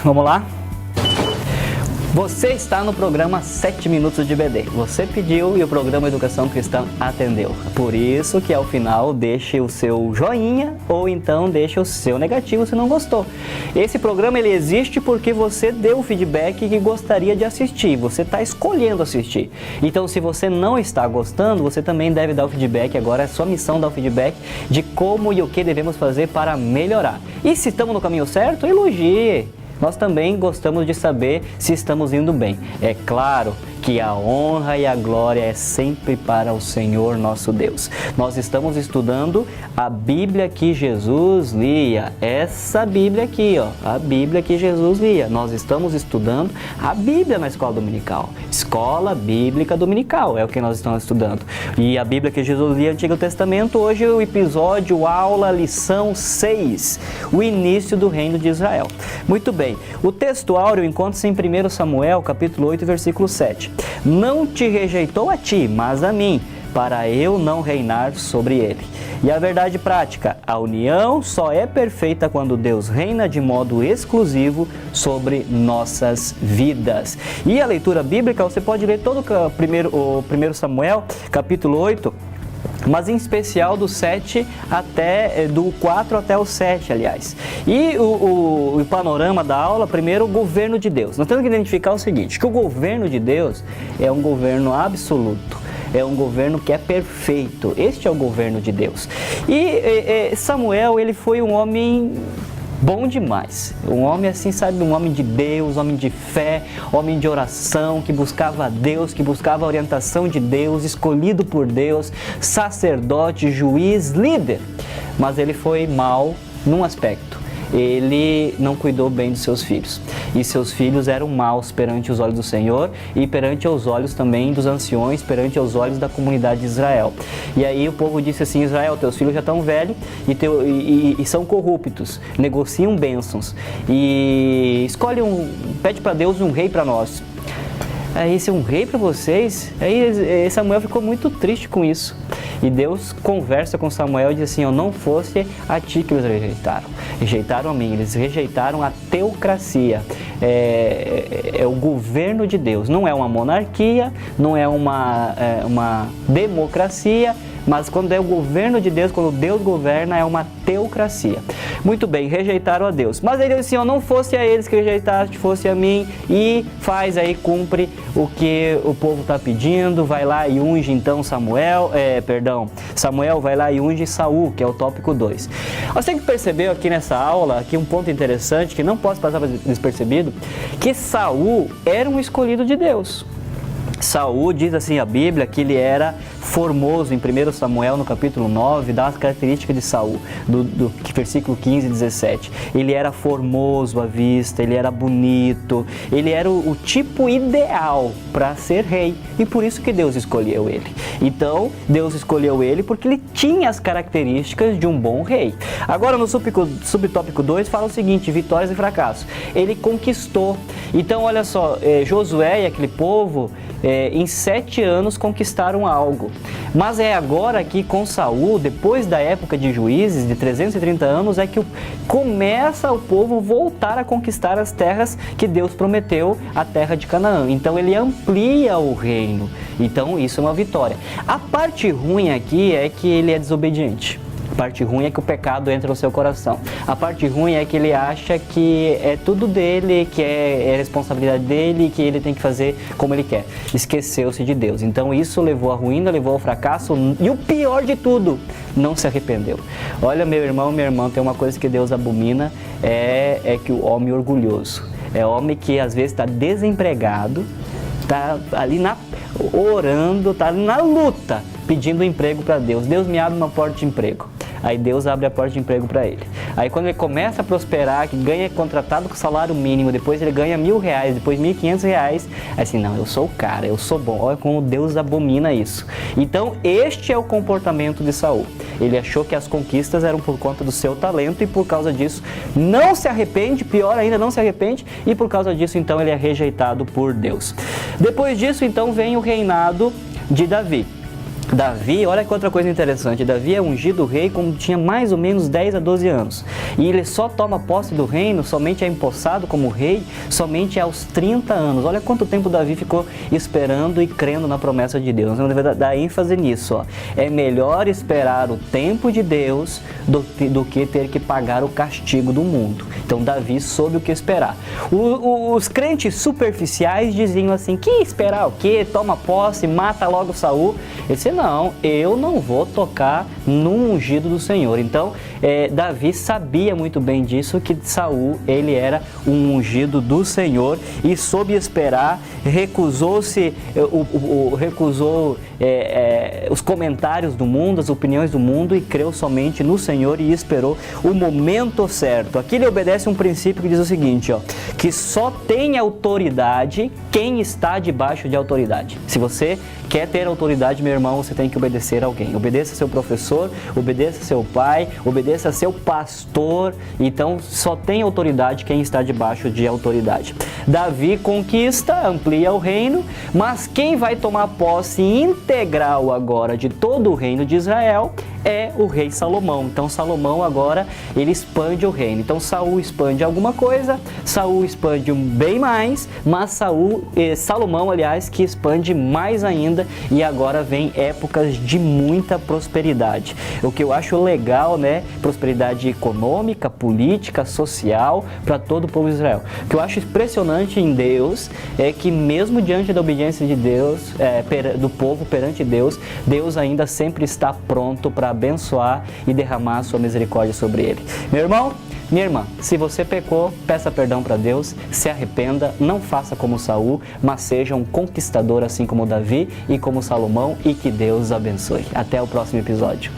Vamos lá? Você está no programa 7 Minutos de BD. Você pediu e o programa Educação Cristã atendeu. Por isso que ao final deixe o seu joinha ou então deixe o seu negativo se não gostou. Esse programa ele existe porque você deu o feedback que gostaria de assistir. Você está escolhendo assistir. Então se você não está gostando, você também deve dar o feedback. Agora é sua missão dar o feedback de como e o que devemos fazer para melhorar. E se estamos no caminho certo, elogie. Nós também gostamos de saber se estamos indo bem. É claro que a honra e a glória é sempre para o Senhor nosso Deus. Nós estamos estudando a Bíblia que Jesus lia. Essa Bíblia aqui, ó, a Bíblia que Jesus lia. Nós estamos estudando a Bíblia na escola dominical. Escola Bíblica Dominical é o que nós estamos estudando. E a Bíblia que Jesus lia, Antigo Testamento, hoje o episódio, aula, lição 6, o início do reino de Israel. Muito bem, o texto áureo encontra-se em 1 Samuel, capítulo 8, versículo 7. Não te rejeitou a ti, mas a mim, para eu não reinar sobre ele. E a verdade prática, a união só é perfeita quando Deus reina de modo exclusivo sobre nossas vidas. E a leitura bíblica, você pode ler todo o 1 Samuel, capítulo 8, mas em especial do 4 até o 7, aliás. E o panorama da aula, primeiro, o governo de Deus. Nós temos que identificar o seguinte, que o governo de Deus é um governo absoluto, é um governo que é perfeito. Este é o governo de Deus. E Samuel, ele foi um homem bom demais, um homem assim, sabe, um homem de Deus, homem de fé, homem de oração, que buscava Deus, que buscava a orientação de Deus, escolhido por Deus, sacerdote, juiz, líder. Mas ele foi mau num aspecto, ele não cuidou bem dos seus filhos. E seus filhos eram maus perante os olhos do Senhor e perante os olhos também dos anciões, perante os olhos da comunidade de Israel. E aí o povo disse assim: Israel, teus filhos já estão velhos e são corruptos, negociam bênçãos e pede para Deus um rei para nós. Aí, se um rei para vocês, aí Samuel ficou muito triste com isso. E Deus conversa com Samuel e diz assim: não fosse a ti que eles rejeitaram a mim, eles rejeitaram a teocracia, é o governo de Deus, não é uma monarquia, não é uma democracia, mas quando é o governo de Deus, quando Deus governa, é uma teocracia. Muito bem, rejeitaram a Deus. Mas ele disse assim: não fosse a eles que rejeitaste, fosse a mim, e faz aí, cumpre o que o povo está pedindo, vai lá e unge então Samuel vai lá e unge Saul, que é o tópico 2. Você que percebeu aqui nessa aula, aqui um ponto interessante, que não posso passar despercebido, que Saul era um escolhido de Deus. Saul, diz assim a Bíblia, que ele era formoso. Em 1 Samuel, no capítulo 9, dá as características de Saul, do versículo 15 e 17. Ele era formoso à vista, ele era bonito, ele era o tipo ideal para ser rei, e por isso que Deus escolheu ele. Então, Deus escolheu ele porque ele tinha as características de um bom rei. Agora, no subtópico 2, fala o seguinte: vitórias e fracassos. Ele conquistou. Então, olha só, Josué e aquele povo, em 7 anos conquistaram algo. Mas é agora que com Saul, depois da época de juízes, de 330 anos, é que começa o povo voltar a conquistar as terras que Deus prometeu, a terra de Canaã. Então ele amplia o reino. Então isso é uma vitória. A parte ruim aqui é que ele é desobediente. A parte ruim é que o pecado entra no seu coração. A parte ruim é que ele acha que é tudo dele, que é responsabilidade dele, que ele tem que fazer como ele quer. Esqueceu-se de Deus. Então isso levou à ruína, levou ao fracasso, e o pior de tudo, não se arrependeu. Olha, meu irmão, minha irmã, tem uma coisa que Deus abomina, é que o homem orgulhoso. É homem que às vezes está desempregado, está ali orando, está ali na luta, pedindo emprego para Deus. Deus me abre uma porta de emprego. Aí Deus abre a porta de emprego para ele. Aí quando ele começa a prosperar, que ganha contratado com salário mínimo, depois ele ganha R$1.000, depois R$1.500, assim, não, eu sou o cara, eu sou bom. Olha como Deus abomina isso. Então este é o comportamento de Saul. Ele achou que as conquistas eram por conta do seu talento e por causa disso não se arrepende, pior ainda, não se arrepende, e por causa disso então ele é rejeitado por Deus. Depois disso então vem o reinado de Davi. Davi, olha que outra coisa interessante, Davi é ungido rei quando tinha mais ou menos 10 a 12 anos. E ele só toma posse do reino, somente é empossado como rei, somente aos 30 anos. Olha quanto tempo Davi ficou esperando e crendo na promessa de Deus. Nós devemos dar ênfase nisso. Ó. É melhor esperar o tempo de Deus do que ter que pagar o castigo do mundo. Então Davi soube o que esperar. Os crentes superficiais diziam assim, que esperar o quê? Toma posse, mata logo Saul. Ele disse, não, eu não vou tocar no ungido do Senhor. Então, Davi sabia muito bem disso, que Saul, ele era um ungido do Senhor e soube esperar, recusou os comentários do mundo, as opiniões do mundo e creu somente no Senhor e esperou o momento certo. Aqui ele obedece um princípio que diz o seguinte, ó, que só tem autoridade quem está debaixo de autoridade. Se você quer ter autoridade, meu irmão, você tem que obedecer a alguém. Obedeça seu professor, obedeça seu pai, obedeça seu pastor. Então, só tem autoridade quem está debaixo de autoridade. Davi conquista, amplia o reino, mas quem vai tomar posse integral agora de todo o reino de Israel é o rei Salomão. Então Salomão agora ele expande o reino. Então Saul expande alguma coisa, Saul expande bem mais, mas Salomão, aliás, que expande mais ainda, e agora vem épocas de muita prosperidade. O que eu acho legal, né? Prosperidade econômica, política, social para todo o povo de Israel. O que eu acho impressionante em Deus é que mesmo diante da obediência de Deus, do povo perante Deus, Deus ainda sempre está pronto para abençoar e derramar a sua misericórdia sobre ele. Meu irmão, minha irmã, se você pecou, peça perdão para Deus, se arrependa, não faça como Saul, mas seja um conquistador assim como Davi e como Salomão, e que Deus abençoe. Até o próximo episódio.